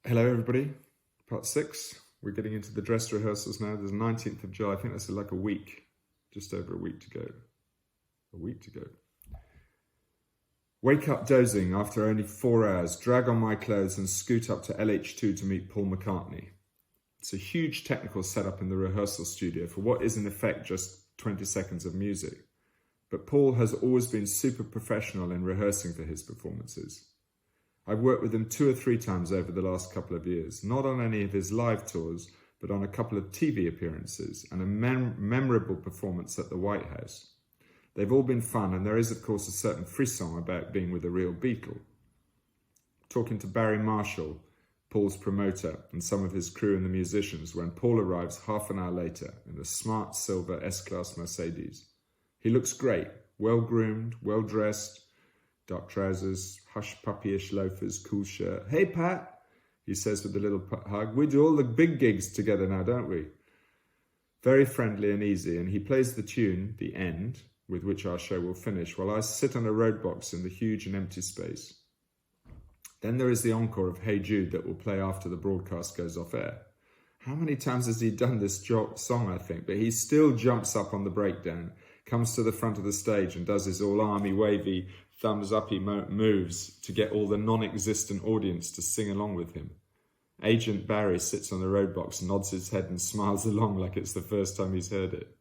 Hello everybody, part 6. We're getting into the dress rehearsals now. There's the 19th of July, I think that's like a week, just over a week to go. Wake up dozing after only 4 hours, drag on my clothes and scoot up to LH2 to meet Paul McCartney. It's a huge technical setup in the rehearsal studio for what is in effect just 20 seconds of music. But Paul has always been super professional in rehearsing for his performances. I've worked with him 2 or 3 times over the last couple of years, not on any of his live tours, but on a couple of TV appearances and a memorable performance at the White House. They've all been fun, and there is, of course, a certain frisson about being with a real Beatle. Talking to Barry Marshall, Paul's promoter, and some of his crew and the musicians when Paul arrives half an hour later in a smart silver S-Class Mercedes. He looks great, well-groomed, well-dressed, dark trousers, hush-puppyish loafers, cool shirt. "Hey, Pat," he says with a little hug. "We do all the big gigs together now, don't we?" Very friendly and easy, and he plays the tune, The End, with which our show will finish, while I sit on a roadbox in the huge and empty space. Then there is the encore of Hey Jude that will play after the broadcast goes off air. How many times has he done this song, I think, but he still jumps up on the breakdown, comes to the front of the stage and does his all-army wavy, thumbs-uppy moves to get all the non-existent audience to sing along with him. Agent Barry sits on the roadbox, nods his head and smiles along like it's the first time he's heard it.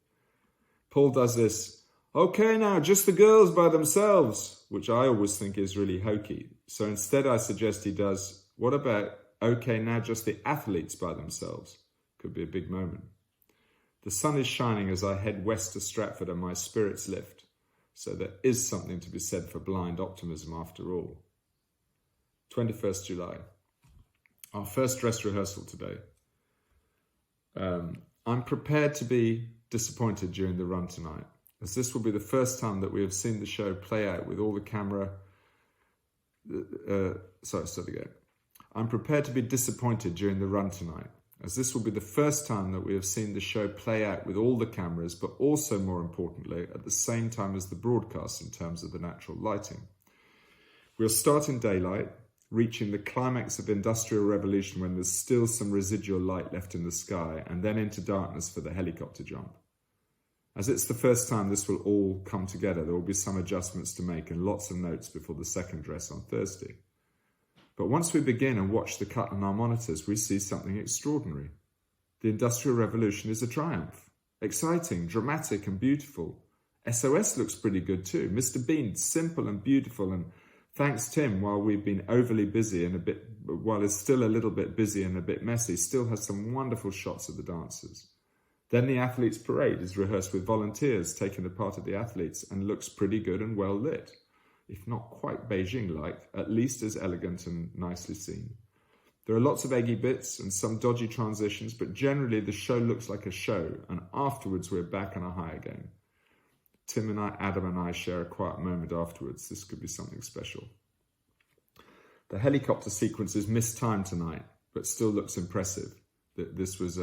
Paul does this, "Okay now, just the girls by themselves," which I always think is really hokey. So instead I suggest he does, "What about, okay now, just the athletes by themselves?" Could be a big moment. The sun is shining as I head west to Stratford and my spirits lift. So there is something to be said for blind optimism after all. 21st July. Our first dress rehearsal today. I'm prepared to be disappointed during the run tonight, as this will be the first time that we have seen the show play out with all the camera... I'm prepared to be disappointed during the run tonight, as this will be the first time that we have seen the show play out with all the cameras, but also, more importantly, at the same time as the broadcast in terms of the natural lighting. We'll start in daylight, reaching the climax of Industrial Revolution when there's still some residual light left in the sky, and then into darkness for the helicopter jump. As it's the first time this will all come together, there will be some adjustments to make and lots of notes before the second dress on Thursday. But once we begin and watch the cut on our monitors, we see something extraordinary. The Industrial Revolution is a triumph. Exciting, dramatic and beautiful. SOS looks pretty good too. Mr. Bean, simple and beautiful, and thanks Tim, while we've been overly busy and while it's still a little bit busy and a bit messy, still has some wonderful shots of the dancers. Then the athletes' parade is rehearsed with volunteers taking the part of the athletes and looks pretty good and well lit. If not quite Beijing-like, at least as elegant and nicely seen. There are lots of eggy bits and some dodgy transitions, but generally the show looks like a show, and afterwards we're back on a high again. Adam and I share a quiet moment afterwards. This could be something special. The helicopter sequence is mistimed tonight, but still looks impressive. This was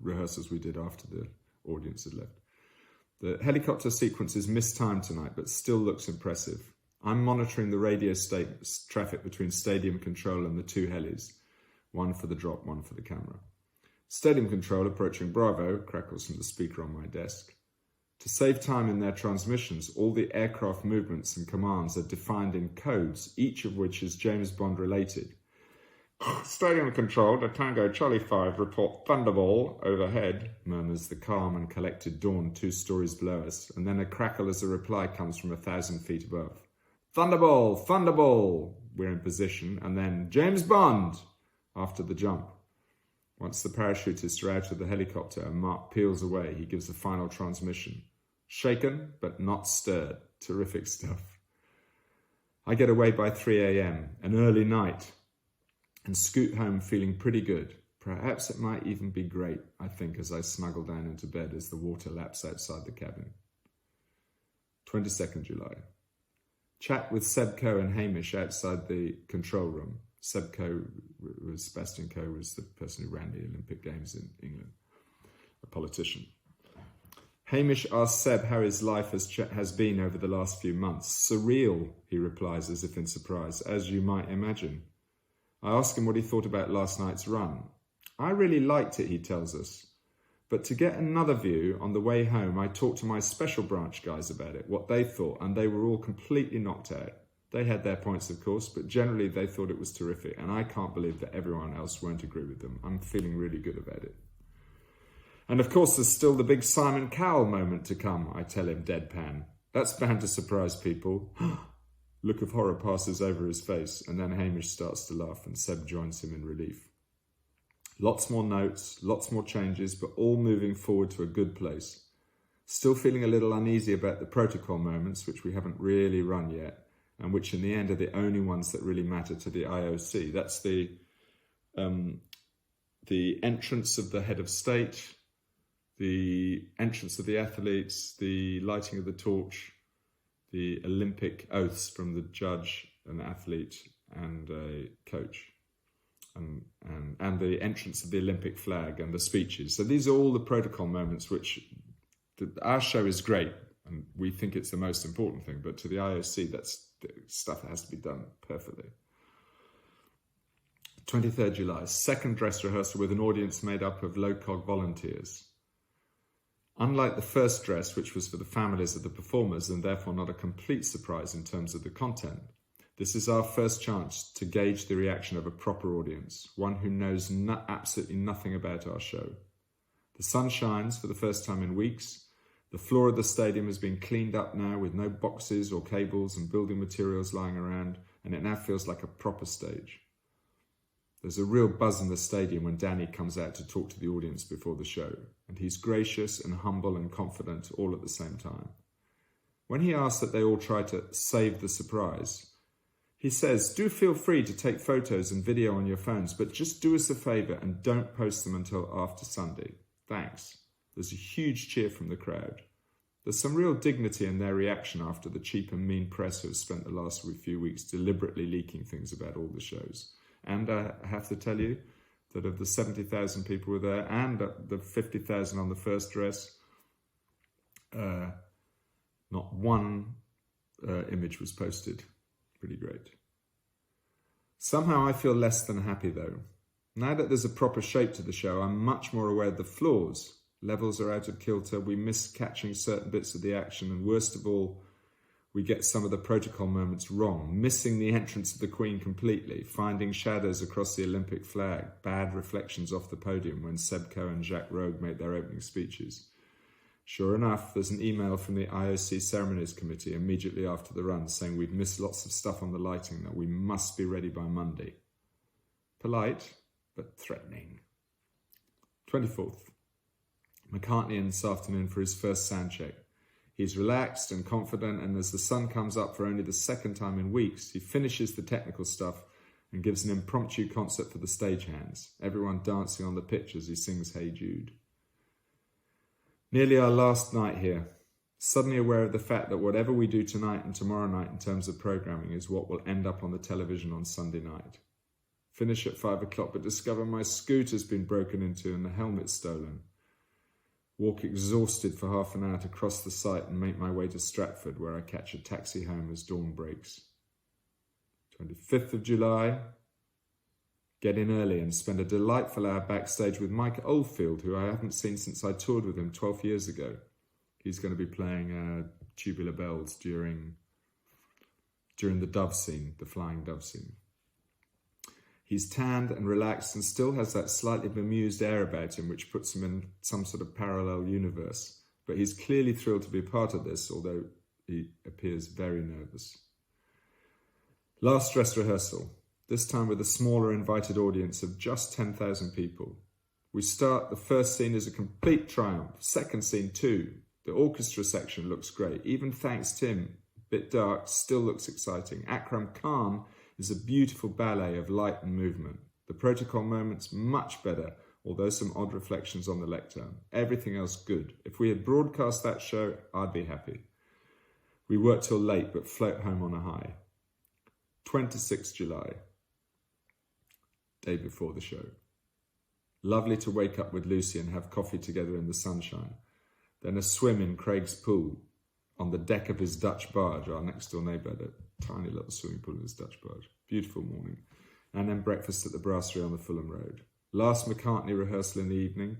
rehearsals we did after the audience had left. The helicopter sequence is mistimed tonight, but still looks impressive. I'm monitoring the radio traffic between Stadium Control and the 2 helis, one for the drop, one for the camera. Stadium Control approaching Bravo, crackles from the speaker on my desk. To save time in their transmissions, all the aircraft movements and commands are defined in codes, each of which is James Bond related. "Stadium Control to Tango Charlie 5, report Thunderball overhead," murmurs the calm and collected Dawn 2 stories below us, and then a crackle as a reply comes from 1,000 feet above. "Thunderball! Thunderball!" We're in position, and then "James Bond!" after the jump. Once the parachutists are out of the helicopter and Mark peels away, he gives the final transmission. Shaken, but not stirred. Terrific stuff. I get away by 3 a.m, an early night, and scoot home feeling pretty good. Perhaps it might even be great, I think, as I snuggle down into bed as the water laps outside the cabin. 22nd July. Chat with Seb Coe and Hamish outside the control room. Sebastian Coe was the person who ran the Olympic Games in England, a politician. Hamish asks Seb how his life has been over the last few months. "Surreal," he replies as if in surprise, "as you might imagine." I ask him what he thought about last night's run. I really liked it, he tells us. But to get another view, on the way home, I talked to my special branch guys about it, what they thought, and they were all completely knocked out. They had their points, of course, but generally they thought it was terrific, and I can't believe that everyone else won't agree with them. I'm feeling really good about it. And of course, there's still the big Simon Cowell moment to come, I tell him deadpan. That's bound to surprise people. Look of horror passes over his face, and then Hamish starts to laugh, and Seb joins him in relief. Lots more notes, lots more changes, but all moving forward to a good place. Still feeling a little uneasy about the protocol moments, which we haven't really run yet, and which in the end are the only ones that really matter to the IOC. That's the entrance of the head of state, the entrance of the athletes, the lighting of the torch, the Olympic oaths from the judge, an athlete and a coach, and the entrance of the Olympic flag and the speeches. So these are all the protocol moments which our show is great and we think it's the most important thing, but to the IOC, that's the stuff that has to be done perfectly. 23rd July, second dress rehearsal with an audience made up of low-cog volunteers. Unlike the first dress, which was for the families of the performers and therefore not a complete surprise in terms of the content, this is our first chance to gauge the reaction of a proper audience, one who knows absolutely nothing about our show. The sun shines for the first time in weeks. The floor of the stadium has been cleaned up now with no boxes or cables and building materials lying around, and it now feels like a proper stage. There's a real buzz in the stadium when Danny comes out to talk to the audience before the show, and he's gracious and humble and confident all at the same time. When he asks that they all try to save the surprise, he says, do feel free to take photos and video on your phones, but just do us a favour and don't post them until after Sunday. Thanks. There's a huge cheer from the crowd. There's some real dignity in their reaction after the cheap and mean press who have spent the last few weeks deliberately leaking things about all the shows. And I have to tell you that of the 70,000 people who were there and the 50,000 on the first dress, not one image was posted. Pretty great. Somehow I feel less than happy though. Now that there's a proper shape to the show, I'm much more aware of the flaws. Levels are out of kilter, we miss catching certain bits of the action, and worst of all, we get some of the protocol moments wrong, missing the entrance of the Queen completely, finding shadows across the Olympic flag, bad reflections off the podium when Seb Coe and Jacques Rogue made their opening speeches. Sure enough, there's an email from the IOC Ceremonies Committee immediately after the run saying we've missed lots of stuff on the lighting that we must be ready by Monday. Polite, but threatening. 24th. McCartney in this afternoon for his first sound check. He's relaxed and confident, and as the sun comes up for only the second time in weeks, he finishes the technical stuff and gives an impromptu concert for the stagehands, everyone dancing on the pitch as he sings Hey Jude. Nearly our last night here, suddenly aware of the fact that whatever we do tonight and tomorrow night in terms of programming is what will end up on the television on Sunday night. Finish at 5 o'clock, but discover my scooter's been broken into and the helmet's stolen. Walk exhausted for half an hour to cross the site and make my way to Stratford, where I catch a taxi home as dawn breaks. 25th of July, get in early and spend a delightful hour backstage with Mike Oldfield, who I haven't seen since I toured with him 12 years ago. He's going to be playing Tubular Bells during the dove scene, the flying dove scene. He's tanned and relaxed and still has that slightly bemused air about him, which puts him in some sort of parallel universe. But he's clearly thrilled to be part of this, although he appears very nervous. Last dress rehearsal, this time with a smaller invited audience of just 10,000 people. We start, the first scene is a complete triumph. Second scene too. The orchestra section looks great. Even Thanks Tim, bit dark, still looks exciting. Akram Khan is a beautiful ballet of light and movement. The protocol moments much better, although some odd reflections on the lectern. Everything else good. If we had broadcast that show, I'd be happy. We work till late, but float home on a high. 26th July, day before the show. Lovely to wake up with Lucy and have coffee together in the sunshine. Then a swim in Craig's pool on the deck of his Dutch barge. Our next door neighbour had a tiny little swimming pool in his Dutch barge. Beautiful morning. and then breakfast at the brasserie on the Fulham Road. Last McCartney rehearsal in the evening.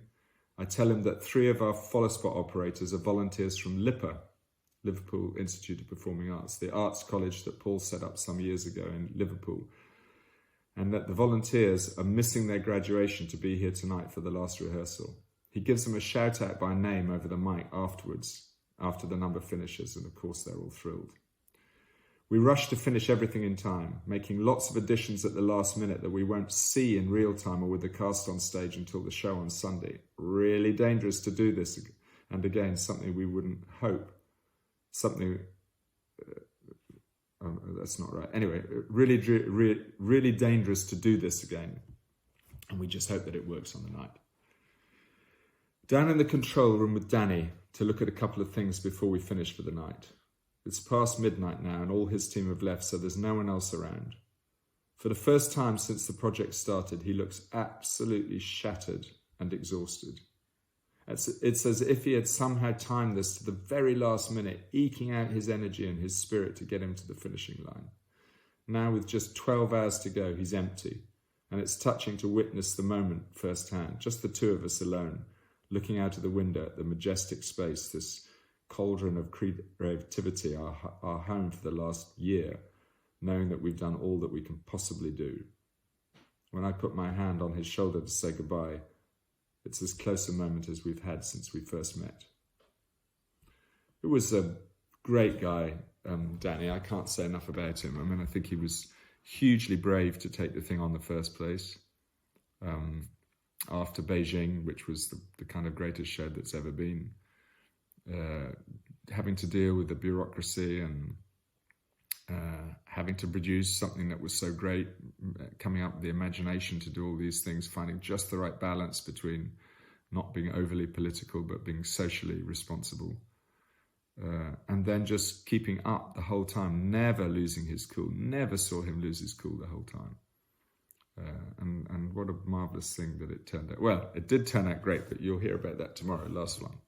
I tell him that 3 of our follow spot operators are volunteers from LIPA, Liverpool Institute of Performing Arts, the arts college that Paul set up some years ago in Liverpool, and that the volunteers are missing their graduation to be here tonight for the last rehearsal. He gives them a shout out by name over the mic afterwards, after the number finishes, and of course they're all thrilled. We rush to finish everything in time, making lots of additions at the last minute that we won't see in real time or with the cast on stage until the show on Sunday. Really dangerous to do this, and again, something we wouldn't hope. That's not right. Anyway, really dangerous to do this again, and we just hope that it works on the night. Down in the control room with Danny to look at a couple of things before we finish for the night. It's past midnight now and all his team have left, so there's no one else around. For the first time since the project started, he looks absolutely shattered and exhausted. It's as if he had somehow timed this to the very last minute, eking out his energy and his spirit to get him to the finishing line. Now, with just 12 hours to go, he's empty, and it's touching to witness the moment firsthand, just the 2 of us alone, looking out of the window at the majestic space, this cauldron of creativity, our home for the last year, knowing that we've done all that we can possibly do. When I put my hand on his shoulder to say goodbye, it's as close a moment as we've had since we first met. It was a great guy, Danny. I can't say enough about him. I mean, I think he was hugely brave to take the thing on the first place. After Beijing, which was the kind of greatest show that's ever been, having to deal with the bureaucracy and having to produce something that was so great, coming up with the imagination to do all these things, finding just the right balance between not being overly political but being socially responsible, and then just keeping up the whole time, never losing his cool, never saw him lose his cool the whole time. And what a marvellous thing that it turned out. Well, it did turn out great, but you'll hear about that tomorrow, last one.